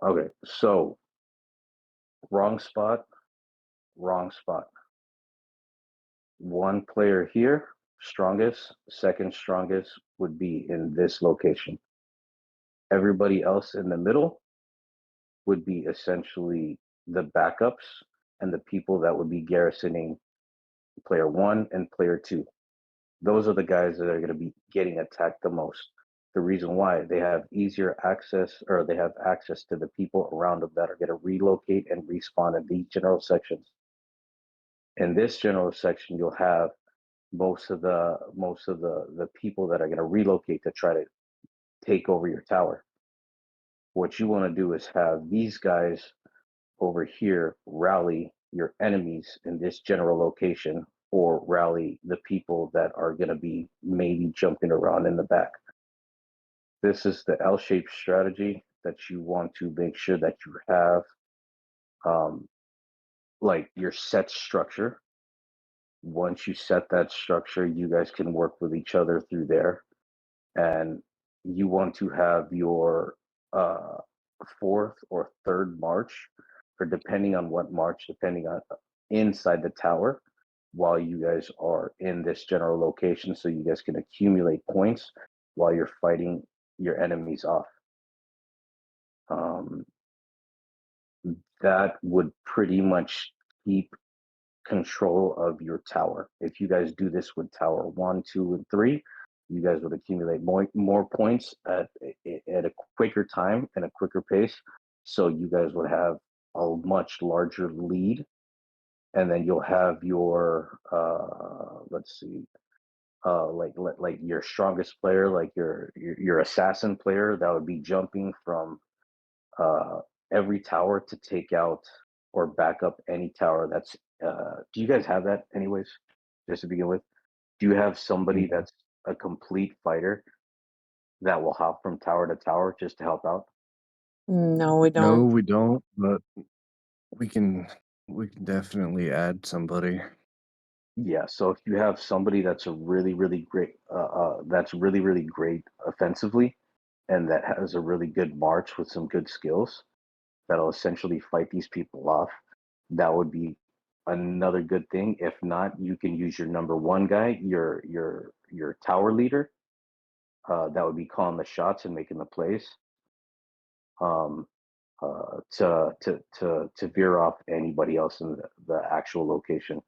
Okay, so wrong spot, wrong spot. One player here, strongest, second strongest would be in this location. Everybody else in the middle would be essentially the backups and the people that would be garrisoning player one and player two. Those are the guys that are going to be getting attacked the most. The reason why they have easier access or they have access to the people around them that are going to relocate and respawn in these general sections. In this general section, you'll have most of the people that are going to relocate to try to take over your tower. What you want to do is have these guys over here rally your enemies in this general location or rally the people that are going to be maybe jumping around in the back. This is the L-shaped strategy that you want to make sure that you have um, like your set structure. Once you set that structure, you guys can work with each other through there. And you want to have your uh, fourth or third march, or depending on what march, depending on inside the tower, while you guys are in this general location, so you guys can accumulate points while you're fighting your enemies off. Um, that would pretty much keep control of your tower. If you guys do this with tower one, two, and three, you guys would accumulate more points at a quicker time and a quicker pace. So you guys would have a much larger lead, and then you'll have your let's see, like your strongest player, like your assassin player, that would be jumping from uh, every tower to take out or back up any tower that's do you guys have that anyways, just to begin with? Do you have somebody No, that's a complete fighter that will hop from tower to tower just to help out? No, we no, don't. we don't, but we can we can definitely add somebody. Yeah, so if you have somebody that's a really great that's really great offensively and that has a really good march with some good skills that'll essentially fight these people off, that would be another good thing. If not, you can use your number one guy, your tower leader, that would be calling the shots and making the plays, um, to veer off anybody else in the actual location.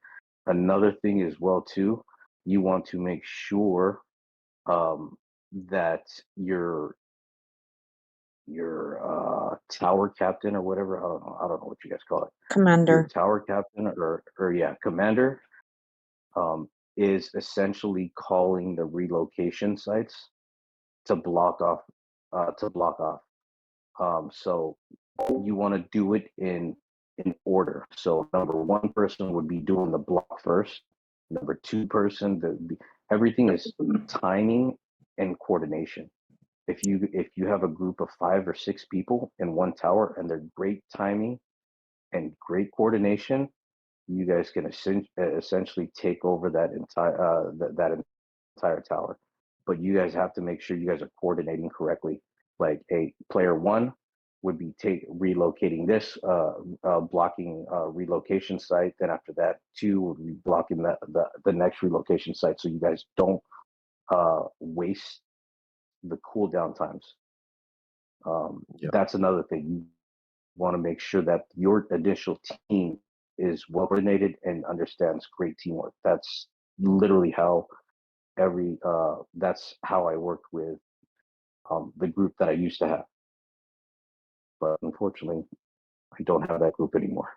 Another thing as well too, you want to make sure that your tower captain or whatever, I don't know what you guys call it, your Commander. tower captain or yeah, commander, um, is essentially calling the relocation sites to block off to block off. So you want to do it in order. So number one person would be doing the block first. Number two person, everything is timing and coordination. If you have a group of 5 or 6 people in one tower and they're great timing and great coordination, you guys can essentially take over that entire tower. But you guys have to make sure you guys are coordinating correctly. Like a player one would be relocating this, blocking relocation site. Then after that, two would be blocking the next relocation site. So you guys don't waste the cooldown times. Yep. That's another thing. You want to make sure that your initial team is well coordinated and understands great teamwork. That's literally how that's how I worked with the group that I used to have. But unfortunately, I don't have that group anymore.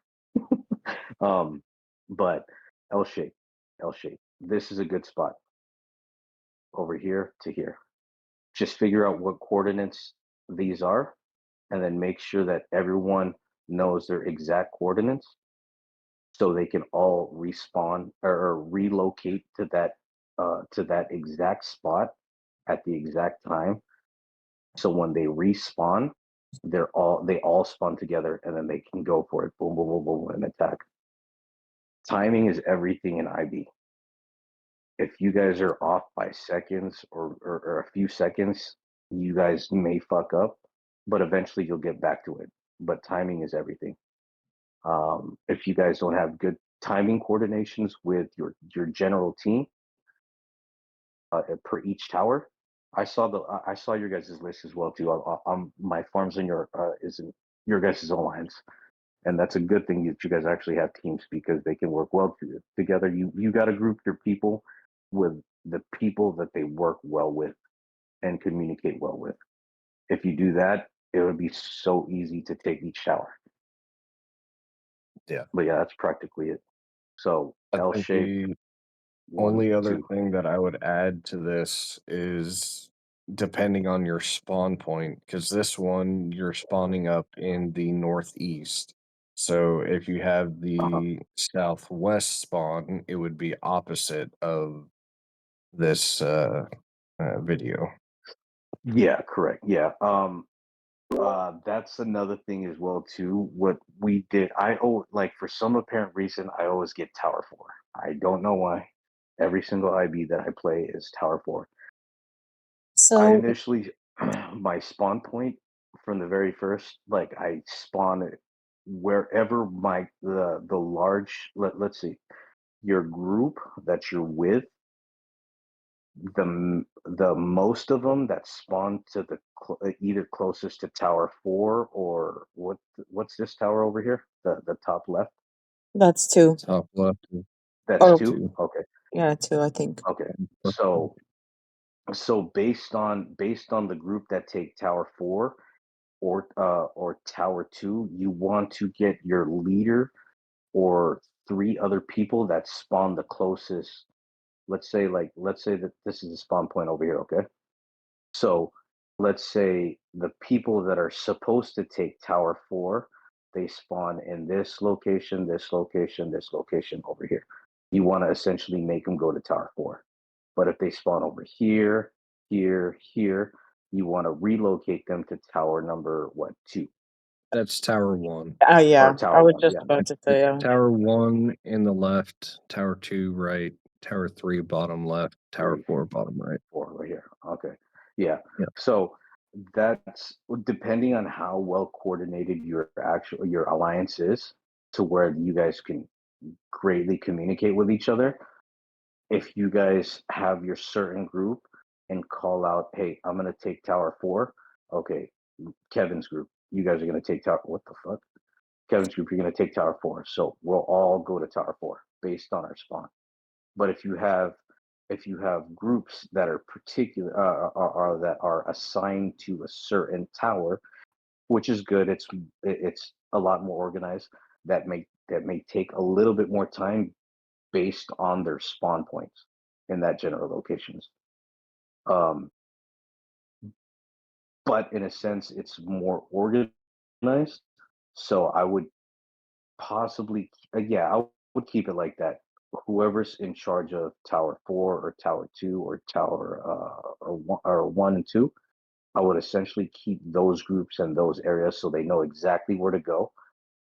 um, but L shape, L shape. This is a good spot over here to here. Just figure out what coordinates these are, and then make sure that everyone knows their exact coordinates so they can all respawn or relocate to that exact spot at the exact time. So when they respawn, they all spawn together and then they can go for it. Boom, boom, boom, boom, and attack. Timing is everything in IB. If you guys are off by seconds or a few seconds, you guys may fuck up, but eventually you'll get back to it. but timing is everything. If you guys don't have good timing coordinations with your general team per each tower, I saw your guys' list as well too. My farms in your is in your guys' alliance, and that's a good thing that you guys actually have teams because they can work well together. You got to group your people with the people that they work well with and communicate well with. If you do that, it would be so easy to take each tower. Yeah. But yeah, that's practically it. So I L think shape the one, only other two. thing that I would add to this is depending on your spawn point, because this one you're spawning up in the northeast. So if you have Uh-huh. the southwest spawn, it would be opposite of this video. Yeah, correct. Yeah. That's another thing as well too. What we did, like for some apparent reason, I always get Tower 4. I don't know why. Every single IB that I play is Tower 4. I So initially my spawn point from the very first, like I spawn it wherever the large let's see, your group that you're with, the most of them that spawn to the either closest to Tower 4 or what's this tower over here? The top left? that's two. Top left is That's Or 2? two. Okay. yeah, two, I think. Okay. So based on the group that take Tower 4 or Tower 2, you want to get your leader or 3 other people that spawn the closest. Let's say that this is the spawn point over here, okay? So let's say the people that are supposed to take Tower 4, they spawn in this location, this location, this location over here. You want to essentially make them go to Tower 4. But if they spawn over here, here, here, you want to relocate them to tower number what, 2 That's tower one. Oh or yeah, I tower was 1. just Yeah. about to say, It's tower one in the left, tower two right, tower three bottom left, tower 3, four bottom right. 4 right here. Okay. Yeah. Yeah. So that's depending on how well coordinated your alliance is to where you guys can greatly communicate with each other. If you guys have your certain group and call out, hey, I'm gonna take Tower 4. Okay, Kevin's group, you guys are gonna take Tower. What the fuck? Kevin's group, you're gonna take Tower 4. So we'll all go to Tower 4 based on our spawn. But if you have groups that are particular are that are assigned to a certain tower, which is good. It's a lot more organized. That may take a little bit more time based on their spawn points in that general locations. Um, but in a sense, it's more organized. So I would possibly, yeah, I would keep it like that. Whoever's in charge of Tower 4 or Tower 2 or Tower or 1 and 2, I would essentially keep those groups and those areas so they know exactly where to go.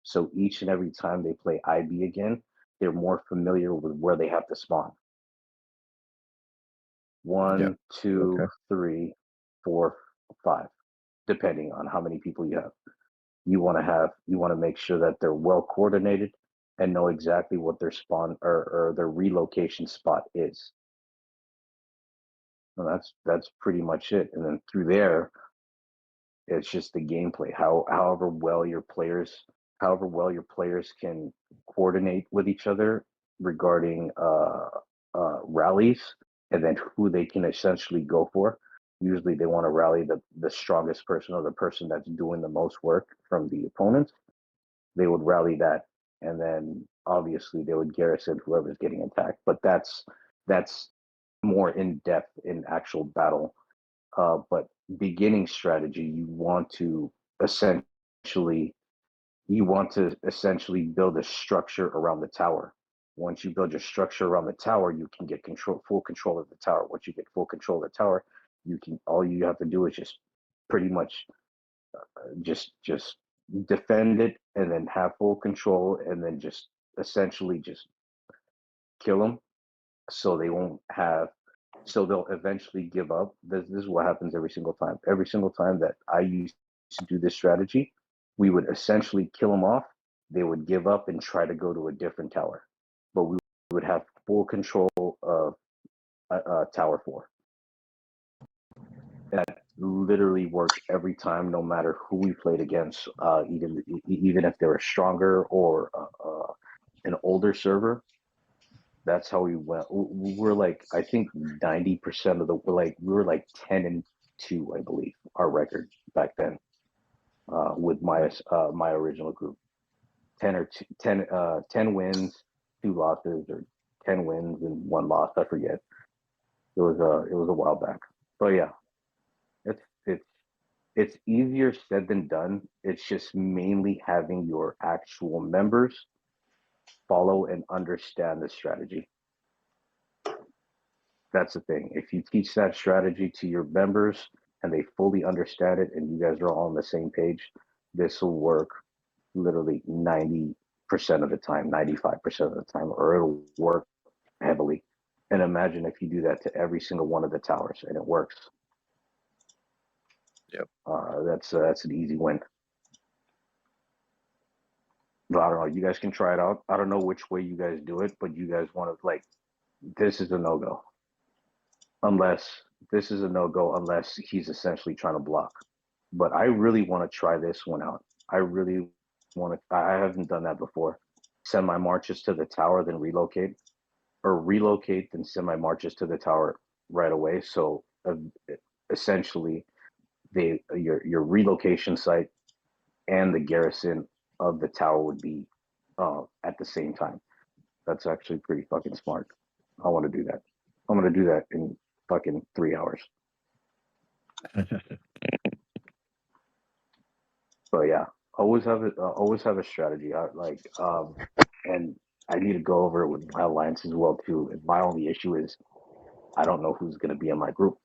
So each and every time they play IB again, they're more familiar with where they have to spawn. Yeah. 1, 2, Okay. 3, 4, 5, depending on how many people you have. You want to make sure that they're well coordinated and know exactly what their spawn or their relocation spot is. And that's pretty much it. And then through there, it's just the gameplay. However well your players can coordinate with each other regarding rallies, and then who they can essentially go for. Usually, they want to rally the strongest person or the person that's doing the most work from the opponents. They would rally that, and then obviously they would garrison whoever's getting attacked. But that's more in depth in actual battle. But beginning strategy, essentially you want to essentially build a structure around the tower. Once you build your structure around the tower, you can get full control of the tower. Once you get full control of the tower, all you have to do is just pretty much just defend it and then have full control and then just essentially just kill them so they won't have so they'll eventually give up. This is what happens every single time. Every single time that I used to do this strategy, we would essentially kill them off. They would give up and try to go to a different tower, but we would have full control of Tower 4. And that literally worked every time, no matter who we played against, even if they were stronger or an older server. That's how we went. We're like, I think 90% of we were like 10-2, I believe, our record back then, with my original group. 10 wins, 2 losses, or 10 wins and 1 loss. I forget. It was a while back. But yeah, it's easier said than done. It's just mainly having your actual members follow and understand the strategy. That's the thing. If you teach that strategy to your members and they fully understand it and you guys are all on the same page, this will work literally 90% of the time, 95% of the time, or it'll work heavily. And imagine if you do that to every single one of the towers and it works. Yep. That's an easy win. But I don't know. You guys can try it out. I don't know which way you guys do it, but you guys want to, like, this is a no-go. Unless he's essentially trying to block. But I really want to try this one out. I really want to. I haven't done that before. Send my marches to the tower, then relocate, or relocate, then send my marches to the tower right away. So essentially, your relocation site and the garrison of the tower would be at the same time. That's actually pretty fucking smart. I want to do that. I'm gonna do that in fucking 3 hours. So yeah, always have a strategy. And I need to go over it with my alliance as well too. And my only issue is I don't know who's gonna be in my group.